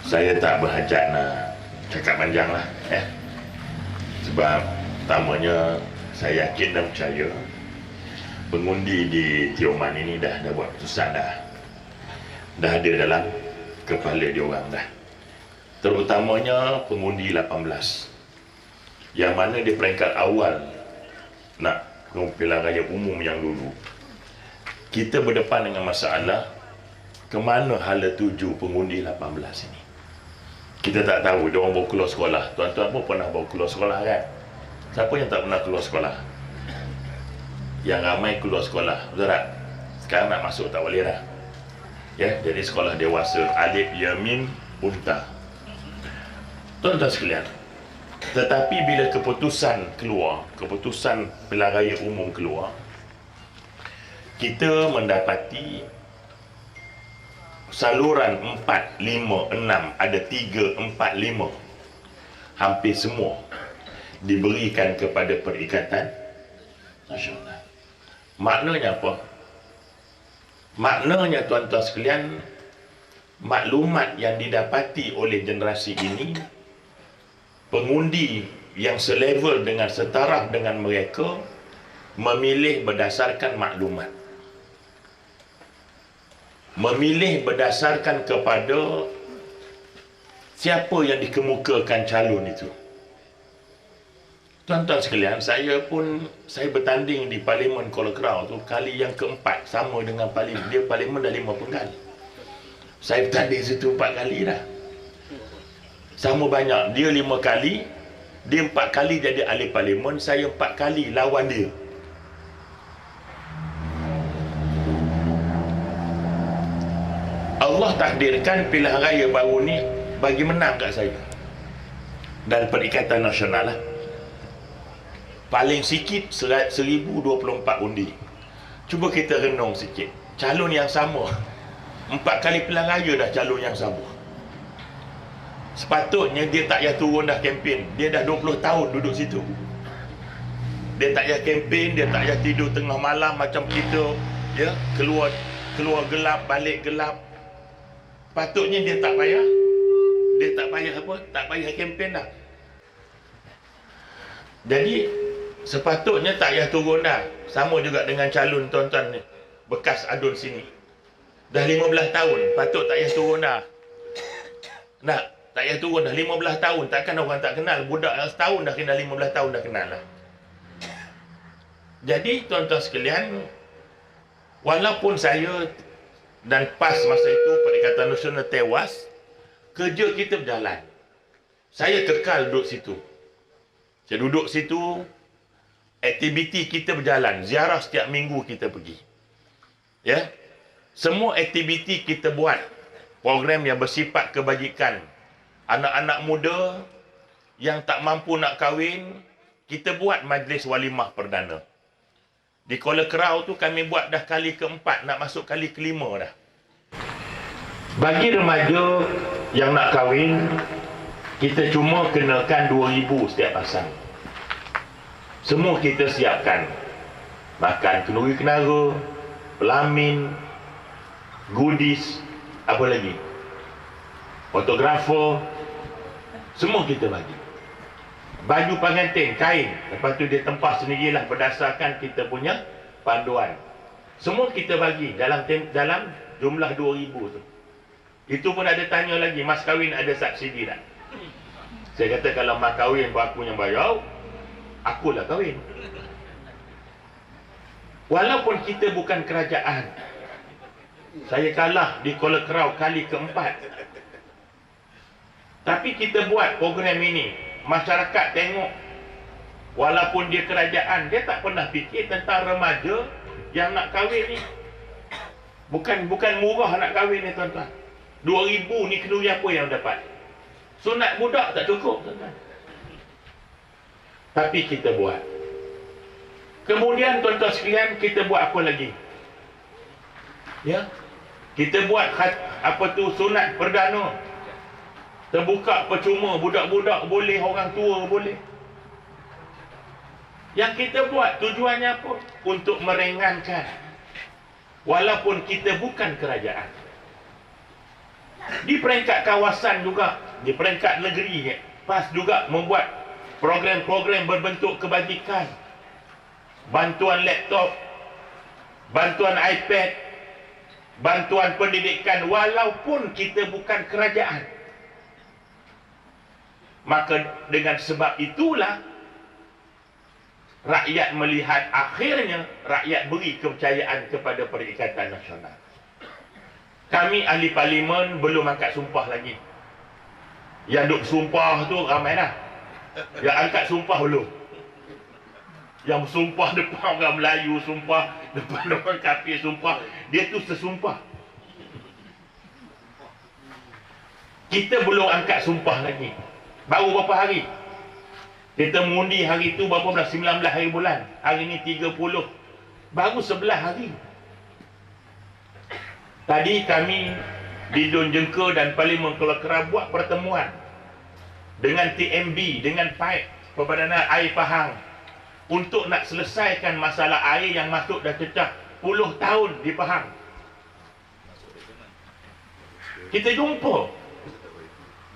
Saya tak berhajat nak cakap panjang lah, sebab pertamanya saya yakin dan percaya pengundi di Tioman ini dah buat keputusan dah ada dalam kepala dia orang dah. Terutamanya pengundi 18 yang mana di peringkat awal nak pilihan raya umum yang dulu, kita berdepan dengan masalah ke mana hala tuju pengundi 18 ini. Kita tak tahu, dia orang baru keluar sekolah. Tuan-tuan pun pernah baru keluar sekolah kan? Siapa yang tak pernah keluar sekolah? Yang ramai keluar sekolah, betul tak? Sekarang nak masuk tak boleh dah. Ya, jadi sekolah dewasa alif, ya, mim, unta. Tuan-tuan sekalian, tetapi bila keputusan keluar, keputusan pilihan raya umum keluar, kita mendapati saluran 4, 5, 6, ada 3, 4, 5 hampir semua diberikan kepada Perikatan Nasional. Maknanya apa? Maknanya tuan-tuan sekalian, maklumat yang didapati oleh generasi ini, pengundi yang selevel dengan setaraf dengan mereka memilih berdasarkan maklumat, memilih berdasarkan kepada siapa yang dikemukakan calon itu. Tuan-tuan sekalian, saya bertanding di Parlimen Kuala Kerau tu kali yang keempat, sama dengan Parlimen. Dia Parlimen dah 5 penggal. Saya bertanding situ 4 kali dah. Sama banyak. Dia 5 kali, dia 4 kali jadi ahli Parlimen, saya 4 kali lawan dia. Allah takdirkan pilihan raya baru ni bagi menang kat saya. Dan Perikatan Nasional lah. Paling sikit 1024 undi. Cuba kita renung sikit. Calon yang sama. 4 kali pilihan raya dah calon yang sama. Sepatutnya dia tak payah turun dah kempen. Dia dah 20 tahun duduk situ. Dia tak payah kempen, dia tak payah tidur tengah malam macam kita, ya, keluar gelap, balik gelap. Patutnya dia tak payah kempen dah. Jadi sepatutnya tak payah turun dah. Sama juga dengan calon tuan-tuan ni, bekas adun sini. Dah 15 tahun, patut tak payah turun dah. Nak, tak payah turun dah 15 tahun, takkan orang tak kenal. Budak yang setahun dah kenal, 15 tahun dah kenal lah. Jadi tuan-tuan sekalian, walaupun saya dan PAS masa itu Perikatan Nasional tewas, kerja kita berjalan. Saya kekal duduk situ. Saya duduk situ, aktiviti kita berjalan. Ziarah setiap minggu kita pergi. Ya, semua aktiviti kita buat. Program yang bersifat kebajikan. Anak-anak muda yang tak mampu nak kahwin, kita buat majlis walimah perdana. Di Kuala Kerau tu kami buat dah kali keempat, nak masuk kali kelima dah. Bagi remaja yang nak kahwin, kita cuma kenakan 2,000 setiap pasang. Semua kita siapkan. Makan kenduri kenara, pelamin, goodies, apa lagi? Fotografer, semua kita bagi. Baju pengantin, kain, lepas tu dia tempah sendirilah berdasarkan kita punya panduan. Semua kita bagi dalam jumlah 2,000 tu. Itu pun ada tanya lagi, mas kahwin ada subsidi tak? Saya kata kalau mas kahwin pun aku yang bayar, akulah kahwin. Walaupun kita bukan kerajaan, saya kalah di Kuala Kerau kali keempat, tapi kita buat program ini. Masyarakat tengok, walaupun dia kerajaan, dia tak pernah fikir tentang remaja yang nak kahwin ni. Bukan murah nak kahwin ni tuan-tuan. 2,000 ni kenduri apa yang dapat? Sunat budak tak cukup tuan-tuan. Tapi kita buat. Kemudian tuan-tuan sekalian, kita buat apa lagi? Ya, kita buat sunat perdana. Terbuka percuma, budak-budak boleh, orang tua boleh. Yang kita buat tujuannya apa? Untuk meringankan. Walaupun kita bukan kerajaan. Di peringkat kawasan juga, di peringkat negeri, PAS juga membuat program-program berbentuk kebajikan. Bantuan laptop, bantuan iPad, bantuan pendidikan, walaupun kita bukan kerajaan. Maka dengan sebab itulah rakyat melihat akhirnya rakyat beri kepercayaan kepada Perikatan Nasional. Kami ahli parlimen belum angkat sumpah lagi. Yang duk sumpah tu ramai dah. Yang angkat sumpah belum. Yang sumpah depan orang Melayu, sumpah depan orang kafir, sumpah. Dia tu sesumpah. Kita belum angkat sumpah lagi. Baru berapa hari? Kita mengundi hari tu berapa belas? 19 hari bulan. Hari ni 30. Baru 11 hari. Tadi kami di Dun Jengka dan Parlimen Kelakar buat pertemuan dengan TMB, dengan PAIP, Perbadanan Air Pahang, untuk nak selesaikan masalah air yang masuk dah cecah puluh tahun di Pahang. Kita jumpa.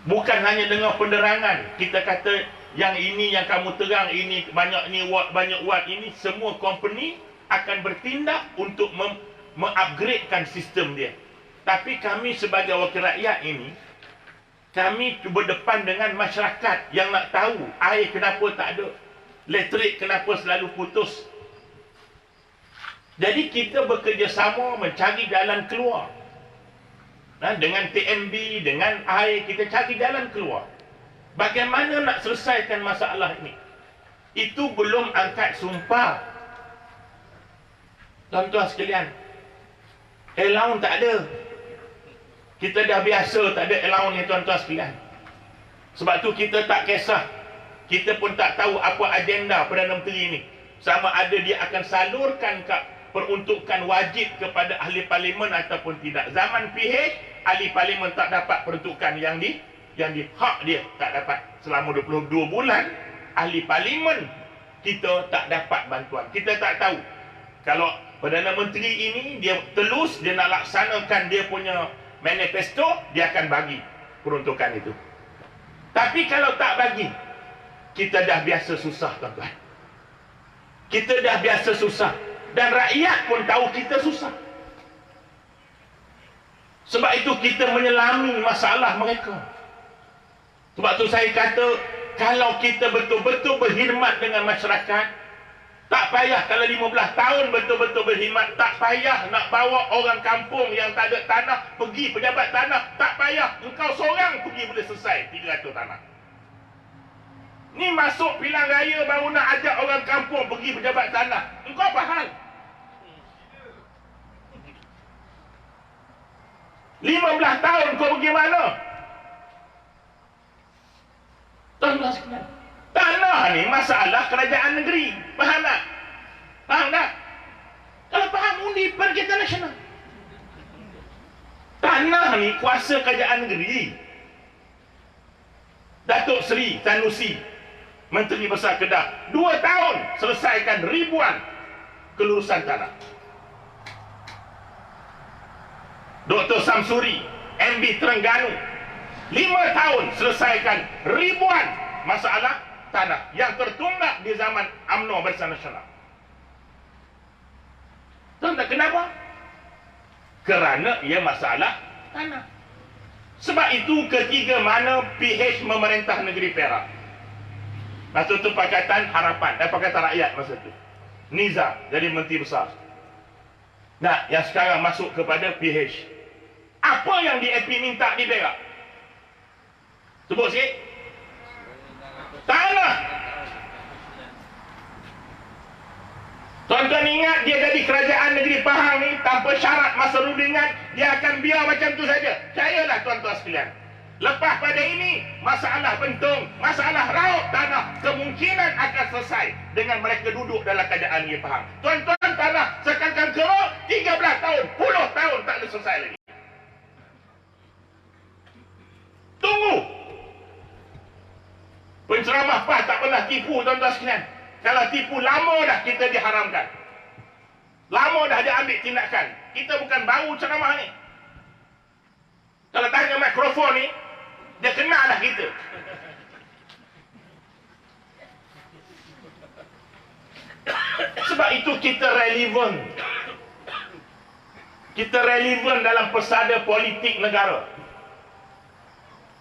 Bukan hanya dengan penerangan. Kita kata yang ini yang kamu terang, ini banyak ni watt, banyak watt, ini semua company akan bertindak untuk mengupgradekan sistem dia. Tapi kami sebagai wakil rakyat ini, kami berdepan dengan masyarakat yang nak tahu air kenapa tak ada, elektrik kenapa selalu putus. Jadi kita bekerjasama mencari jalan keluar. Dengan TMB, dengan air, kita cari jalan keluar. Bagaimana nak selesaikan masalah ini? Itu belum angkat sumpah. Tuan-tuan sekalian, allowance tak ada. Kita dah biasa tak ada allowance ni tuan-tuan sekalian. Sebab tu kita tak kisah. Kita pun tak tahu apa agenda Perdana Menteri ni. Sama ada dia akan salurkan peruntukan wajib kepada ahli parlimen ataupun tidak. Zaman PH, ahli parlimen tak dapat peruntukan yang di hak dia tak dapat. Selama 22 bulan ahli parlimen kita tak dapat bantuan. Kita tak tahu. Kalau Perdana Menteri ini dia telus, dia nak laksanakan dia punya manifesto, dia akan bagi peruntukan itu. Tapi kalau tak bagi, kita dah biasa susah tuan-tuan. Kita dah biasa susah. Dan rakyat pun tahu kita susah. Sebab itu kita menyelami masalah mereka. Sebab tu saya kata, kalau kita betul-betul berkhidmat dengan masyarakat, tak payah kalau 15 tahun betul-betul berkhidmat, tak payah nak bawa orang kampung yang tak ada tanah pergi pejabat tanah, tak payah. Engkau seorang pergi boleh selesai 300 tanah. Ni masuk pilihan raya baru nak ajak orang kampung pergi pejabat tanah. Engkau apa hal? 15 tahun kau pergi mana? Tuan-tuan sekalian, tanah ni masalah kerajaan negeri. Faham tak? Faham tak? Kalau faham, undi Perikatan Nasional. Tanah ni kuasa kerajaan negeri. Datuk Seri Sanusi, Menteri Besar Kedah, 2 tahun selesaikan ribuan kelurusan tanah. Dr. Samsuri, MB Terengganu, 5 tahun selesaikan ribuan masalah tanah yang tertunggak di zaman UMNO Barisan Nasional. Tahu tak kenapa? Kerana ia masalah tanah. Sebab itu ketika mana PH memerintah negeri Perak, masa itu Pakatan Harapan dan Pakatan Rakyat masa itu, Niza jadi Menteri Besar. Nah, yang sekarang masuk kepada PH. Apa yang DAP minta di Perak? Sebut sikit. Tanah. Tuan-tuan ingat dia jadi kerajaan negeri Pahang ni tanpa syarat masa rundingan, dia akan biar macam tu saja. Percayalah tuan-tuan sekalian. Lepas pada ini, masalah bentung, masalah raut tanah kemungkinan akan selesai dengan mereka duduk dalam kerajaan negeri Pahang. Tuan-tuan, tanah sekarang kerok 13 tahun, 10 tahun tak ada selesai lagi. Tunggu. Penceramah PAS tak pernah tipu tuan-tuan sekalian. Kalau tipu lama dah kita diharamkan. Lama dah dia ambil tindakan. Kita bukan baru ceramah ni. Kalau tanya mikrofon ni, dia kenal dah kita. Sebab itu kita relevan. Kita relevan dalam pesada politik negara.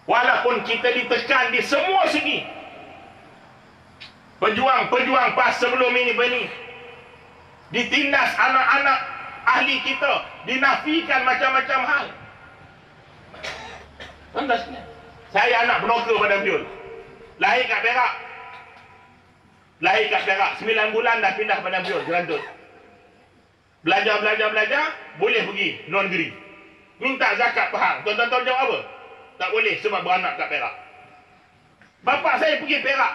Walaupun kita ditekan di semua segi. Pejuang-pejuang PAS sebelum ini berni ditindas anak-anak ahli kita, dinafikan macam-macam hal. Saya anak penokor Padang Piul. Lahir kat Perak. 9 bulan dah pindah Padang Piul, Gerantut. Belajar, boleh pergi luar negeri. Minta zakat Pahang. Tuan-tuan tahu jawab apa? Tak boleh sebab beranak kat Perak. Bapak saya pergi Perak.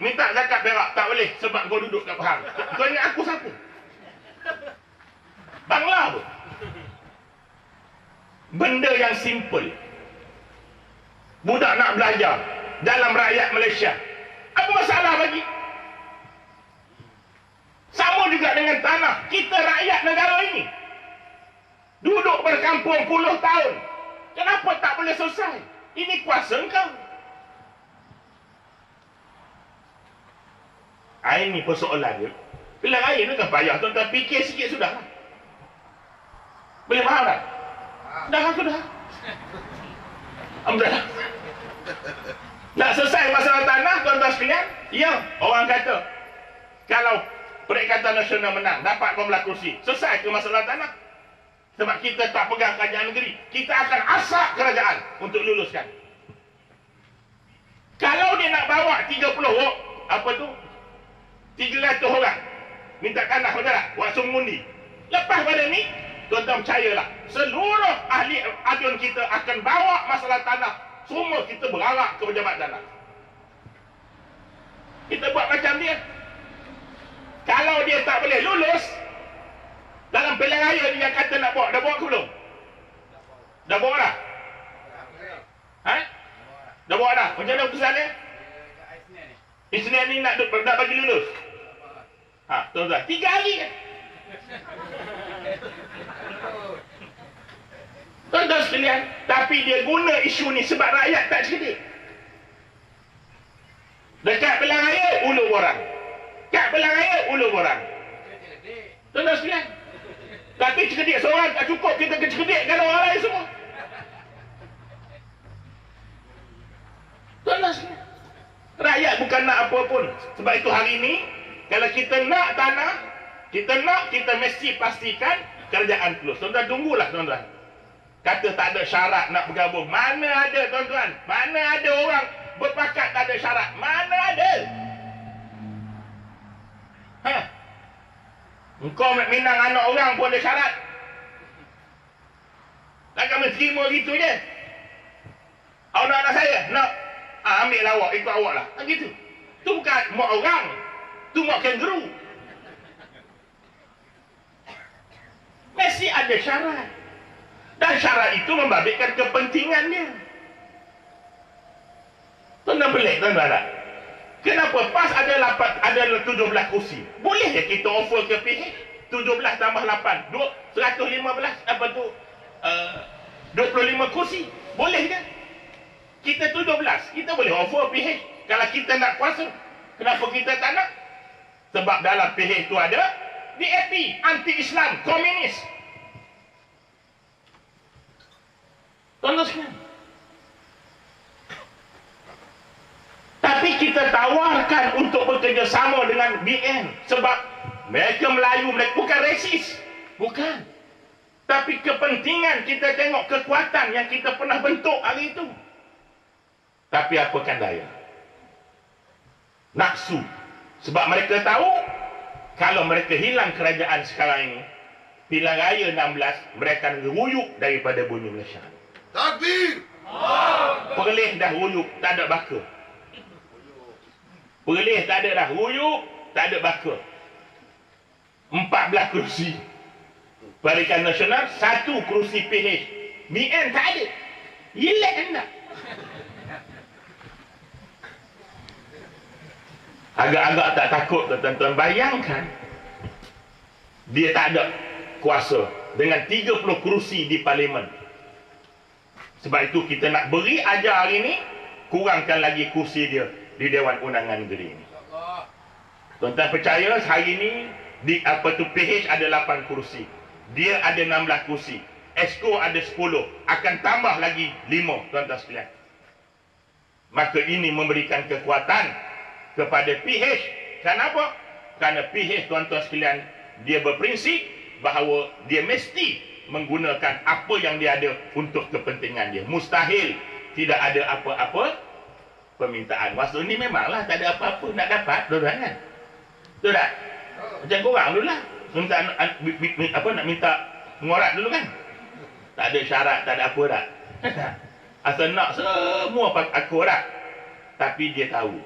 Minta zakat Perak. Tak boleh sebab kau duduk kat Pahang. Kau ingat aku siapa? Bangla apa? Benda yang simple. Budak nak belajar dalam rakyat Malaysia. Apa masalah bagi? Sama juga dengan tanah. Kita rakyat negara ini duduk berkampung puluh tahun. Kenapa tak boleh selesai? Ini kuasa engkau. Ini persoalan dia. Pilihan raya ni kan payah. Tuan-tuan fikir sikit sudah. Boleh faham tak? Sudah. Alhamdulillah. Nak selesai masalah tanah, tuan-tuan sekalian? Ya, orang kata kalau Perikatan Nasional menang, dapat 12 kursi, selesai ke masalah tanah. Sebab kita tak pegang kerajaan negeri, kita akan asak kerajaan untuk luluskan. Kalau dia nak bawa 30 orang, apa tu? 300 orang minta tanah saudara, buat mengundi. Lepas pada ni, tuan-tuan percayalah, seluruh ahli adun kita akan bawa masalah tanah. Semua kita berarak ke pejabat tanah. Kita buat macam dia. Kalau dia tak boleh lulus dalam pilihan raya dia kata nak bawa, dah bawa ke belum? Dah bawa dah? Dah bawa dah? Macam mana keputusan dia? Isnin ni nak bagi lulus? Tuan-tuan, 3 hari kan? Tuan-tuan sekalian, tapi dia guna isu ni sebab rakyat tak cerdik. Dekat pilihan raya, ulu orang. Kat pilihan raya, ulu orang. Tuan-tuan sekalian, tapi cerdik seorang tak cukup, kita cerdik kalau orang lain semua. Tuan-tuan sekalian, rakyat bukan nak apa pun. Sebab itu hari ini, kalau kita nak tanah, kita mesti pastikan kerajaan plus. Tuan-tuan tunggulah tuan-tuan. Kata tak ada syarat nak bergabung. Mana ada tuan-tuan? Mana ada orang berpakat tak ada syarat? Mana ada? Engkau nak minang anak orang pun ada syarat. Takkan menerima gitu je. Anak-anak saya nak ambil awak, ikut awak lah. Gitu. Tu bukan mak orang. Tu mak kangaroo. Mesti ada syarat. Dan syarat itu membabitkan kepentingan dia. Tuan-tuan pelik, tuan-tuan tak? Kenapa PAS ada 17 kursi? Boleh je kita offer ke PH 17 tambah 8 115 apa tu 25 kursi. Boleh je. Kita 17, kita boleh offer PH. Kalau kita nak kuasa, kenapa kita tak nak? Sebab dalam PH itu ada DAP, anti-Islam, komunis. Tuan-tuan sekalian, tapi kita tawarkan untuk bekerjasama dengan BN sebab mereka Melayu, mereka bukan resis, bukan. Tapi kepentingan kita tengok kekuatan yang kita pernah bentuk hari itu. Tapi apakan daya? Nafsu. Sebab mereka tahu kalau mereka hilang kerajaan sekarang ini, pilihan raya 16, mereka akan ruyuk daripada bumi Malaysia. Takbir! Perlis dah ruyuk, tak ada bakar. Perlis tak ada dah ruyuk, tak ada bakar. 14 kerusi Barisan Nasional, 1 kerusi PH. BN tak ada. Yelek anda. Agak-agak tak takut tuan-tuan. Bayangkan dia tak ada kuasa dengan 30 kerusi di parlimen. Sebab itu kita nak beri ajar hari ni, kurangkan lagi kursi dia di Dewan Undangan Negeri ini. Tuan-tuan percaya hari ni di PH ada 8 kursi. Dia ada 16 kursi. Exco ada 10. Akan tambah lagi 5, tuan-tuan sekalian. Maka ini memberikan kekuatan kepada PH. Kenapa? Kerana PH, tuan-tuan sekalian, dia berprinsip bahawa dia mesti menggunakan apa yang dia ada untuk kepentingan dia. Mustahil tidak ada apa-apa permintaan. Masa ni memanglah tak ada apa-apa nak dapat, tuan-tuan kan? Betul tak? Macam korang dulu lah. Nak minta mengorat dulu kan? Tak ada syarat, tak ada apa dah. Asal nak semua akurat. Tapi dia tahu.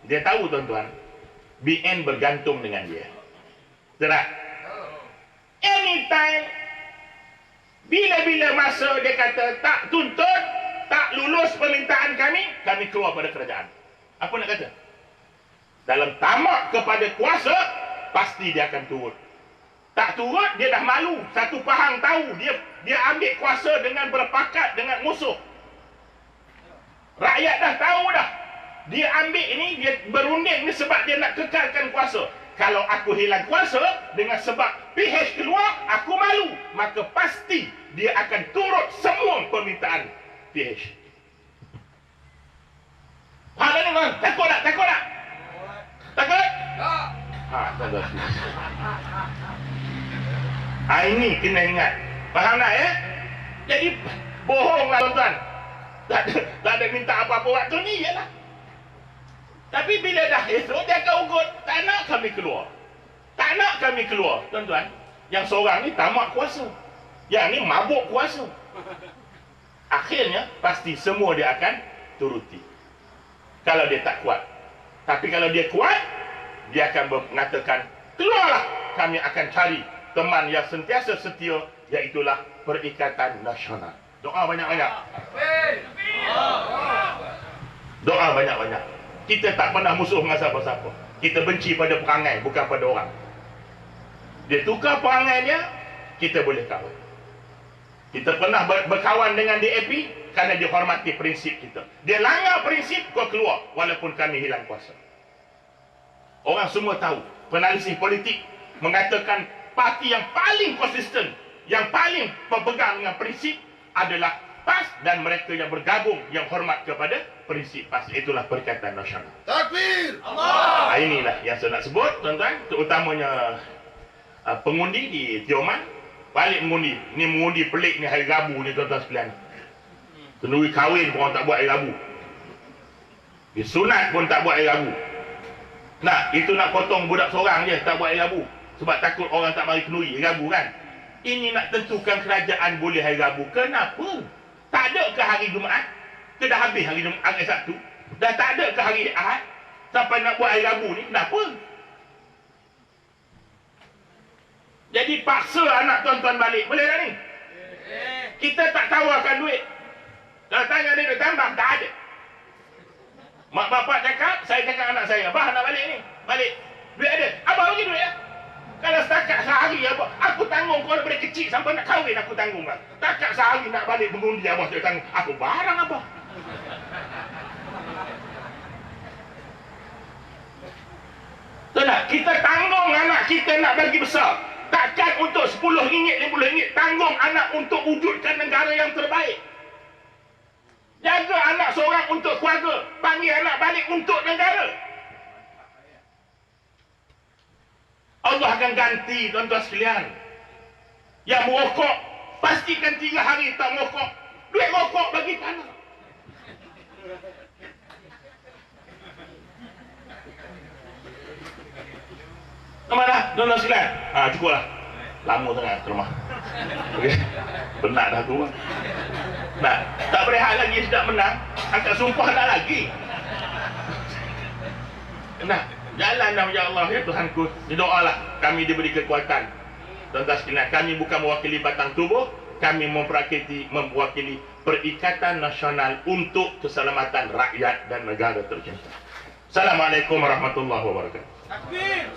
Dia tahu, tuan-tuan. BN bergantung dengan dia. Betul tak? Anytime, bila-bila masa dia kata tak tuntut, tak lulus permintaan kami keluar pada kerajaan. Apa nak kata? Dalam tamak kepada kuasa, pasti dia akan turut. Tak turut, dia dah malu. Satu pahang tahu, dia ambil kuasa dengan berpakat dengan musuh. Rakyat dah tahu dah. Dia ambil ini, dia berunding ni sebab dia nak kekalkan kuasa. Kalau aku hilang kuasa dengan sebab PH keluar, aku malu. Maka pasti dia akan turut semua permintaan PH. Faham ni kan? Takut tak? Takut tak? Takut? Tak. Takut. Ini kena ingat. Faham tak ya? Jadi bohonglah, tuan-tuan. Tak ada minta apa-apa waktu ni je lah. Tapi bila dah esok dia akan ugut, tak nak kami keluar. Tak nak kami keluar, tuan-tuan. Yang seorang ni tamak kuasa. Yang ni mabuk kuasa. Akhirnya pasti semua dia akan turuti. Kalau dia tak kuat. Tapi kalau dia kuat, dia akan mengatakan, keluarlah, kami akan cari teman yang sentiasa setia, iaitulah Perikatan Nasional. Doa banyak-banyak. Doa banyak-banyak. Kita tak pernah musuh dengan siapa-siapa. Kita benci pada perangai, bukan pada orang. Dia tukar perangai dia, kita boleh kawan. Kita pernah berkawan dengan DAP kerana dia hormati prinsip kita. Dia langgar prinsip, kau keluar walaupun kami hilang kuasa. Orang semua tahu, penalisis politik mengatakan parti yang paling konsisten, yang paling berpegang dengan prinsip adalah PAS, dan mereka yang bergabung yang hormat kepada prinsip PAS, itulah Perikatan Nasional. Takbir! Allah! Inilah yang saya nak sebut, tuan-tuan, terutamanya pengundi di Tioman balik mengundi. Ni mengundi pelik ni hari Rabu ni, tuan-tuan sekalian. Kenduri kahwin pun orang tak buat hari Rabu. Disunat pun tak buat hari Rabu. Nah, itu nak potong budak seorang je tak buat hari Rabu. Sebab takut orang tak mari kenduri hari Rabu kan. Ini nak tentukan kerajaan boleh hari Rabu. Kenapa? Tak ada ke hari Jumaat? Ke dah habis hari Jumaat, hari Sabtu? Dah tak ada ke hari Ahad? Sampai nak buat hari Rabu ni, kenapa? Jadi paksa anak tuan-tuan balik. Boleh tak ni? Kita tak tawarkan duit. Kalau tanya dia duit tambah, tak ada. Mak bapak cakap, saya cakap anak saya, abah nak balik ni. Balik. Duit ada. Abah bagi duit ya? Kalau setakat sehari abah, aku tanggung kau daripada kecil sampai nak kahwin aku tanggung kan. Setakat sehari nak balik mengundi abah saya tanggung. Aku barang abah. Tahu tak? Kita tanggung anak kita nak bagi besar. Takkan untuk RM10, RM50, tanggung anak untuk wujudkan negara yang terbaik. Jaga anak seorang untuk keluarga, panggil anak balik untuk negara. Allah akan ganti, tuan-tuan sekalian. Yang merokok, pastikan 3 hari tak merokok. Duit rokok bagi tanah. Nama dah, tuan-tuan sekalian. Cukup lah. Lama sangat ke rumah. Okay. Penat dah tu. Nah, tak berehat lagi sudah menang. Angkat sumpah tak lagi. Nah, jalanlah ya Allah ya Tuhanku. Doalah kami diberi kekuatan. Tuan-tuan sekalian, kami bukan mewakili batang tubuh, kami mewakili Perikatan Nasional untuk keselamatan rakyat dan negara tercinta. Assalamualaikum warahmatullahi wabarakatuh. Takbir.